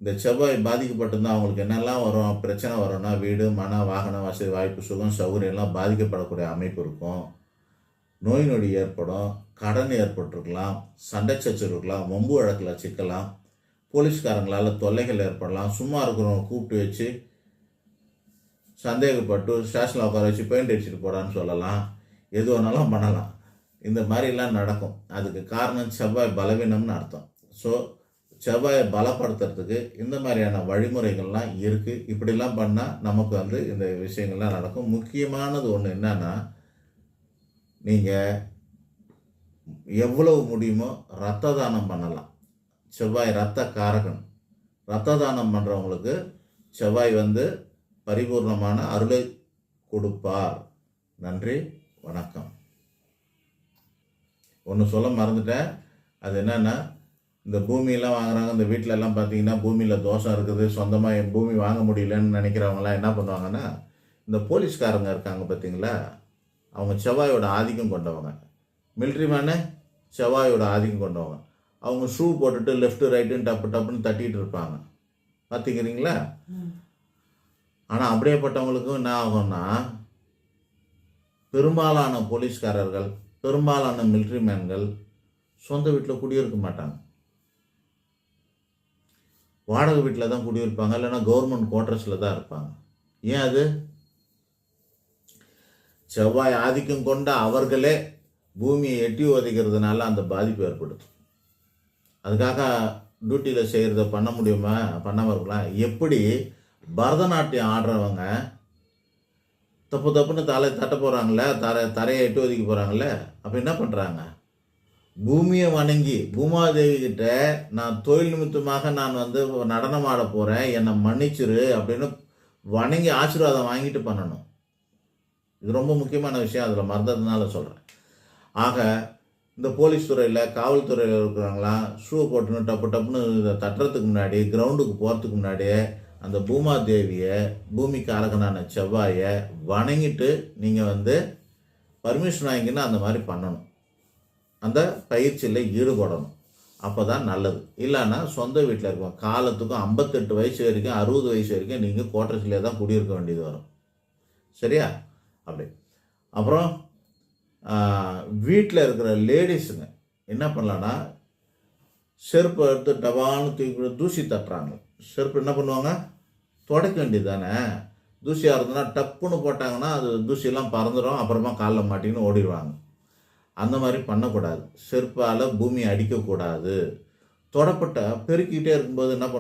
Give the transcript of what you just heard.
இந்த செவ்வாய் பாதிக்கப்பட்டிருந்தால் அவங்களுக்கு என்னெல்லாம் வரும், பிரச்சனை வரும்னா வீடு, மன, வாகன வசதி வாய்ப்பு, சுகம், சௌகரியம்லாம் பாதிக்கப்படக்கூடிய அமைப்பு இருக்கும். நோய் நொடி ஏற்படும், கடன் ஏற்பட்டிருக்கலாம், சண்டை சச்சரவு இருக்கலாம், வம்பு வழக்கில் சிக்கலாம், போலீஸ்காரங்களால் தொல்லைகள் ஏற்படலாம், சும்மா இருக்கிறவங்க கூப்பிட்டு வச்சு சந்தேகப்பட்டு ஸ்டேஷனில் உட்கார வச்சு பெயிண்ட் அடிச்சுட்டு போடான்னு சொல்லலாம். எது வேணாலும் பண்ணலாம். இந்த மாதிரிலாம் நடக்கும். அதுக்கு காரணம் செவ்வாய் பலவீனம்னு அர்த்தம். ஸோ செவ்வாயை பலப்படுத்துறதுக்கு இந்த மாதிரியான வழிமுறைகள்லாம் இருக்குது. இப்படிலாம் பண்ணால் நமக்கு இந்த விஷயங்கள்லாம் நடக்கும். முக்கியமானது ஒன்று என்னன்னா, நீங்கள் எவ்வளவு முடியுமோ இரத்த தானம் பண்ணலாம். செவ்வாய் இரத்த காரகன். இரத்த தானம் பண்ணுறவங்களுக்கு செவ்வாய் பரிபூர்ணமான அருளை கொடுப்பார். நன்றி, வணக்கம். ஒன்று சொல்ல மறந்துட்டேன். அது என்னென்னா, இந்த பூமியெல்லாம் வாங்குறாங்க. இந்த வீட்டிலலாம் பார்த்தீங்கன்னா பூமியில் தோஷம் இருக்குது, சொந்தமாக பூமி வாங்க முடியலன்னு நினைக்கிறவங்களாம் என்ன பண்ணுவாங்கன்னா, இந்த போலீஸ்காரங்க இருக்காங்க பார்த்தீங்களா, அவங்க செவ்வாயோட ஆதிக்கம் கொண்டவங்க. மிலிட்ரி மேனு செவ்வாயோட ஆதிக்கம் கொண்டவங்க. அவங்க ஷூ போட்டுட்டு லெஃப்ட்டு ரைட்டுன்னு டப்புன்னு தட்டிகிட்டு இருப்பாங்க. பார்த்துக்கிறீங்களா? ஆனால் அப்படியேப்பட்டவங்களுக்கும் என்ன ஆகும்னா, பெரும்பாலான போலீஸ்காரர்கள், பெரும்பாலான மிலிட்ரி மேன்கள் சொந்த வீட்டில் குடியிருக்க மாட்டாங்க. வாடகை வீட்டில் தான் குடியிருப்பாங்க, இல்லைன்னா கவர்மெண்ட் குவார்ட்டர்ஸில் தான் இருப்பாங்க. ஏன் அது? செவ்வாய் ஆதிக்கம் கொண்ட அவர்களே பூமியை எட்டி உதைக்கிறதுனால அந்த பாதிப்பு ஏற்படுது. அதுக்காக டியூட்டியில் செய்கிறத பண்ண முடியுமா? பண்ணாமல் இருக்கலாம். எப்படி பரதநாட்டியம் ஆடுறவங்க தப்புன்னு தட்ட போகிறாங்களே, தரையை எட்டு ஒதுக்கி போகிறாங்களே, அப்போ என்ன பண்ணுறாங்க? பூமியை வணங்கி பூமாதேவி கிட்ட நான் தொழில் நிமித்தமாக நான் நடனம் ஆட போகிறேன், என்னை மன்னிச்சிரு அப்படின்னு வணங்கி ஆசீர்வாதம் வாங்கிட்டு பண்ணணும். இது ரொம்ப முக்கியமான விஷயம். அதில் மறந்ததுனால சொல்கிறேன். ஆக இந்த போலீஸ் துறையில், காவல்துறையில் இருக்கிறவங்களாம் ஷூ போட்டுன்னு டப்புன்னு தட்டுறதுக்கு முன்னாடி, கிரவுண்டுக்கு போகிறதுக்கு முன்னாடியே அந்த பூமாதேவியை, பூமிக்கு அரகனான செவ்வாயை வணங்கிட்டு நீங்கள் பர்மிஷன் வாங்கின்னு அந்த மாதிரி பண்ணணும். அந்த பயிற்சியில் ஈடுபடணும். அப்போ தான் நல்லது. இல்லைன்னா சொந்த வீட்டில் இருக்கும் காலத்துக்கும் 58 வயசு வரைக்கும் 60 வயசு வரைக்கும் நீங்கள் குவார்ட்டர்ஸ்லேயே தான் குடியிருக்க வேண்டியது வரும். சரியா? அப்படி. அப்புறம் வீட்டில் இருக்கிற லேடிஸுங்க என்ன பண்ணலான்னா, செருப்பை எடுத்து டபான்னு தூக்கி தூசி தட்டுறாங்க. செருப்பு என்ன பண்ணுவாங்க? துடைக்க வேண்டியது தானே. தூசியாக இருந்ததுன்னா டப்புன்னு போட்டாங்கன்னா அது தூசியெல்லாம் பறந்துடும், அப்புறமா காலில் மாட்டின்னு ஓடிடுவாங்க. அந்த மாதிரி பண்ணக்கூடாது. செருப்பால் பூமியை அடிக்கக்கூடாது. தொடப்பட்ட பெருக்கிக்கிட்டே இருக்கும்போது என்ன